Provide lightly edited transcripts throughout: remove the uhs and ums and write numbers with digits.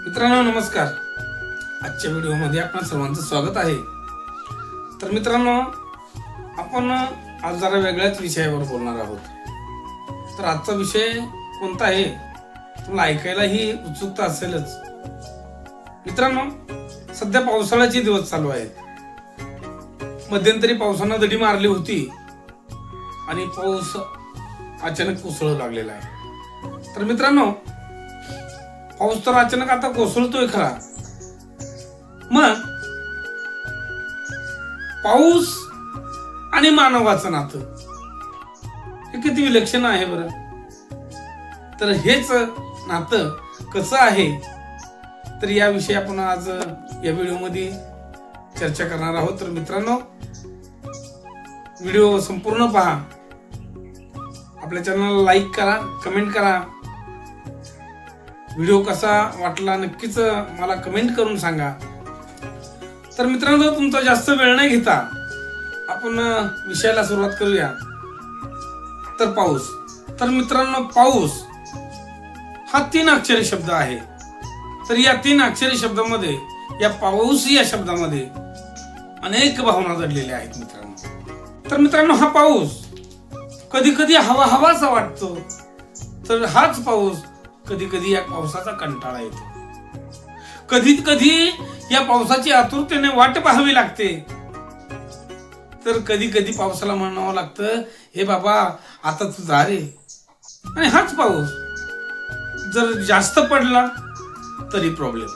मित्रांनो नमस्कार. आजच्या व्हिडिओमध्ये आपणा सर्वांचं स्वागत आहे. तर मित्रांनो, आपण आज जरा वेगळ्याच विषयावर बोलणार आहोत. तर आजचा विषय कोणता आहे तुम्हाला ऐकायलाही उत्सुकता असेलच. मित्रांनो, सध्या पावसाळ्याचे दिवस चालू आहेत. मध्यंतरी पावसानं दडी मारली होती आणि पाऊस अचानक कोसळू लागलेला आहे. तर मित्रांनो, पाऊस तर अचानक आता कोसळतोय खरा. मग पाऊस आणि मानवाचं नातं हे किती विलक्षण आहे बरं. तर हेच नातं कसं आहे, तर याविषयी आपण आज या व्हिडिओमध्ये चर्चा करणार आहोत. तर मित्रांनो, व्हिडिओ संपूर्ण पहा. आपल्या चॅनलला लाईक करा, कमेंट करा. व्हिडिओ कसा वाटला नक्कीच मला कमेंट करून सांगा. तर मित्रांनो, तुमचा जास्त वेळ नाही घेता आपण विषयाला सुरुवात करूया. तर पाऊस. तर मित्रांनो, पाऊस हा 3 अक्षरी शब्द आहे. तर या 3 अक्षरी शब्दामध्ये, या पाऊस या शब्दामध्ये अनेक भावना दडलेल्या आहेत मित्रांनो. तर मित्रांनो, हा पाऊस कधी कधी हवा हवासा वाटतो, तर हाच पाऊस कधी कधी या पावसाचा कंटाळा येतो. कधी कधी या पावसाची आतुरतेने वाट पाहावी लागते. तर कधी कधी पावसाला म्हणावं लागतं, हे बाबा आता तू जा रे. आणि हाच पाऊस जर जास्त पडला तरी प्रॉब्लेम,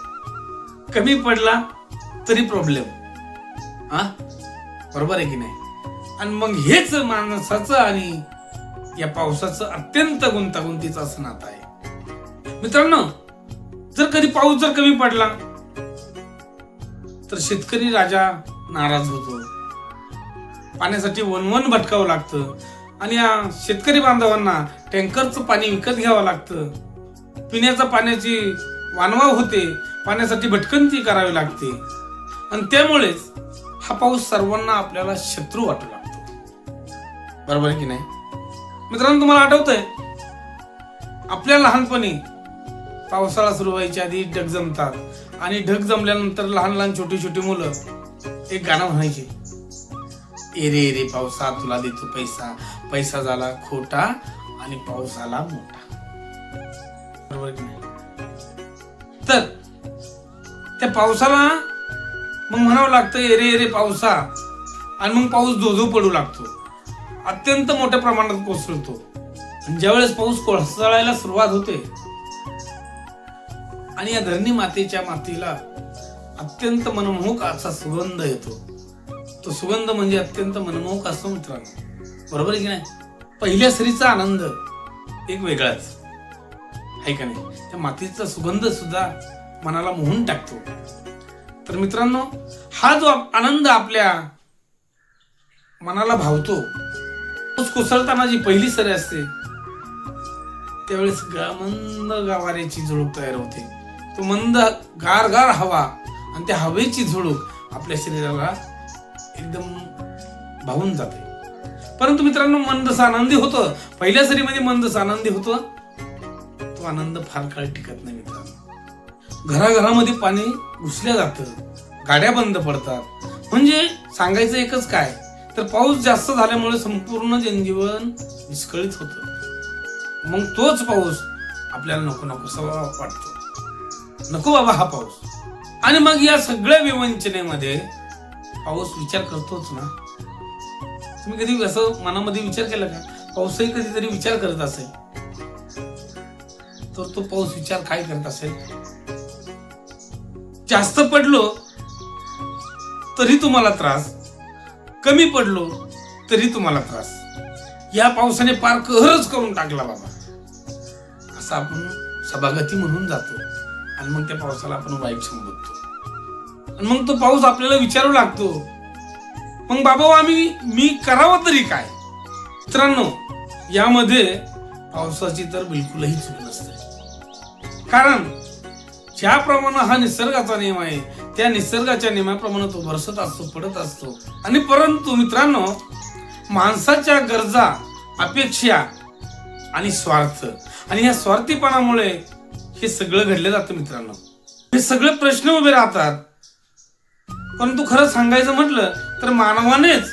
कमी पडला तरी प्रॉब्लेम. बरोबर आहे की नाही. आणि मग हेच माणसाचं आणि या पावसाचं अत्यंत गुंतागुंतीचं असं नातं आहे मित्रांनो. जर कधी पाऊस जर कमी पडला तर शेतकरी राजा नाराज होतो. पाण्यासाठी वनवन भटकावं लागतं आणि या शेतकरी बांधवांना टँकरचं पाणी विकत घ्यावं लागतं. पिण्याच्या पाण्याची वानवा होते, पाण्यासाठी भटकंती करावी लागते. आणि त्यामुळेच हा पाऊस सर्वांना आपल्याला शत्रू वाटू लागतो. बरोबर की नाही मित्रांनो. तुम्हाला आठवतंय, आपल्या लहानपणी पावसाळा सुरू व्हायच्या आधी ढग जमतात आणि ढग जमल्यानंतर लहान लहान छोटी छोटी मुलं एक गाणं म्हणायचे, एरे एरे पावसा तुला देतो पैसा, पैसा झाला खोटा आणि पाऊस आला मोठा. बरोबर की नाही. तर त्या पावसाला मग म्हणावं लागतं एरे एरे पावसा, आणि मग पाऊस धोधो पडू लागतो, अत्यंत मोठ्या प्रमाणात कोसळतो. ज्यावेळेस पाऊस कोसळायला सुरुवात होते आणि या धरणी मातेच्या मातीला अत्यंत मनमोहक असा सुगंध येतो. तो सुगंध म्हणजे अत्यंत मनमोहक असतो मित्रांनो. बरोबर आहे की नाही. पहिल्या सरीचा आनंद एक वेगळाच आहे का नाही. त्या मातीचा सुगंध सुद्धा मनाला मोहून टाकतो. तर मित्रांनो, हा जो आनंद आपल्या मनाला भावतो, पाऊस कोसळताना जी पहिली सरी असते त्यावेळेस मंद गावाऱ्याची झुळूक तयार होते. तो मंद गार गार हवा आणि त्या हवेची झुळूक आपल्या शरीराला एकदम भावून जाते. परंतु मित्रांनो, मंदस आनंदी होतो. पहिल्या सरीमध्ये मंदस आनंदी होतो. तो आनंद फार काळ टिकत नाही मित्रांनो. घराघरामध्ये पाणी घुसल्या जातं, गाड्या बंद पडतात. म्हणजे सांगायचं एकच काय, तर पाऊस जास्त झाल्यामुळे संपूर्ण जनजीवन विस्कळीत होतं. मग तोच पाऊस आपल्याला नको नकोसा वाटतो. नको बाबा हा पाऊस. आणि मग या सगळ्या विवंचनेमध्ये पाऊस विचार करतोच ना. तुम्ही कधी असं मनामध्ये विचार केला का, पाऊसही कधीतरी विचार करत असेल, तर तो पाऊस विचार काय करत असेल. जास्त पडलो तरी तुम्हाला त्रास, कमी पडलो तरी तुम्हाला त्रास. या पावसाने पार कहरच करून टाकला बाबा, असं आपण सभागती म्हणून जातो. आणि मग त्या पावसाला आपण वाईट संबोधतो. आणि मग तो पाऊस आपल्याला विचारू लागतो, मग बाबा मी करावं तरी काय. मित्रांनो, यामध्ये पावसाची तर बिलकुलही चूक नसते. कारण ज्याप्रमाणे हा निसर्गाचा नियम आहे, त्या निसर्गाच्या नियमाप्रमाणे तो बरसत असतो, पडत असतो. आणि परंतु मित्रांनो, माणसाच्या गरजा, अपेक्षा आणि स्वार्थ, आणि या स्वार्थीपणामुळे हे सगळं घडलं जातं मित्रांनो. हे सगळे प्रश्न उभे राहतात. परंतु खरं सांगायचं म्हटलं तर मानवानेच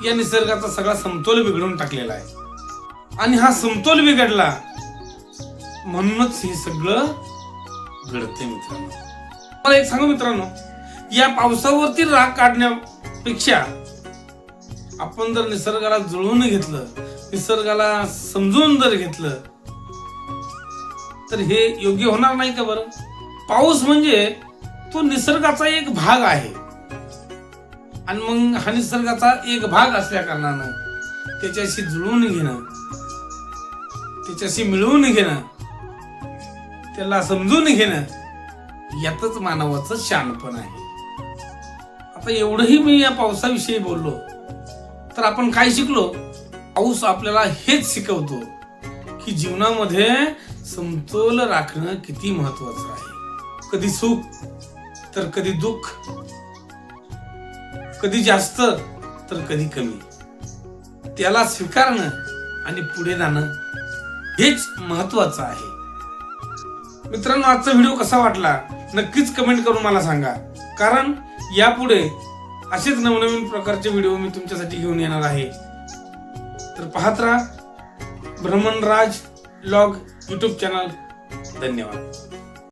या निसर्गाचा सगळा समतोल बिघडून टाकलेला आहे. आणि हा समतोल बिघडला म्हणूनच हे सगळं घडते मित्रांनो. मला एक सांगू मित्रांनो, या पावसावरती राग काढण्यापेक्षा आपण जर निसर्गाला जुळवून घेतलं, निसर्गाला समजून जर घेतलं तर हे योग्य होणार नाही का बरं? पाऊस म्हणजे तो निसर्गाचा एक भाग आहे. आणि मग हा निसर्गाचा एक भाग असल्या कारणानं त्याच्याशी जुळवून घेणं, त्याच्याशी मिळवून घेणं, त्याला समजून घेणं यातच मानवाचं शहाणपण आहे. आता एवढंही मी या पावसाविषयी बोललो तर आपण काय शिकलो? पाऊस आपल्याला हेच शिकवतो की जीवनामध्ये समतोल राखणं किती महत्वाचं आहे. कधी सुख तर कधी दुःख, कधी जास्त तर कधी कमी, त्याला स्वीकारणं आणि पुढे जाणं हेच महत्वाचं आहे. मित्रांनो, आजचा व्हिडिओ कसा वाटला नक्कीच कमेंट करून मला सांगा, कारण यापुढे असेच नवनवीन प्रकारचे व्हिडिओ मी तुमच्यासाठी घेऊन येणार आहे. तर पाहत राहा भ्रमणराज व्लॉग यूट्यूब चॅनल. धन्यवाद.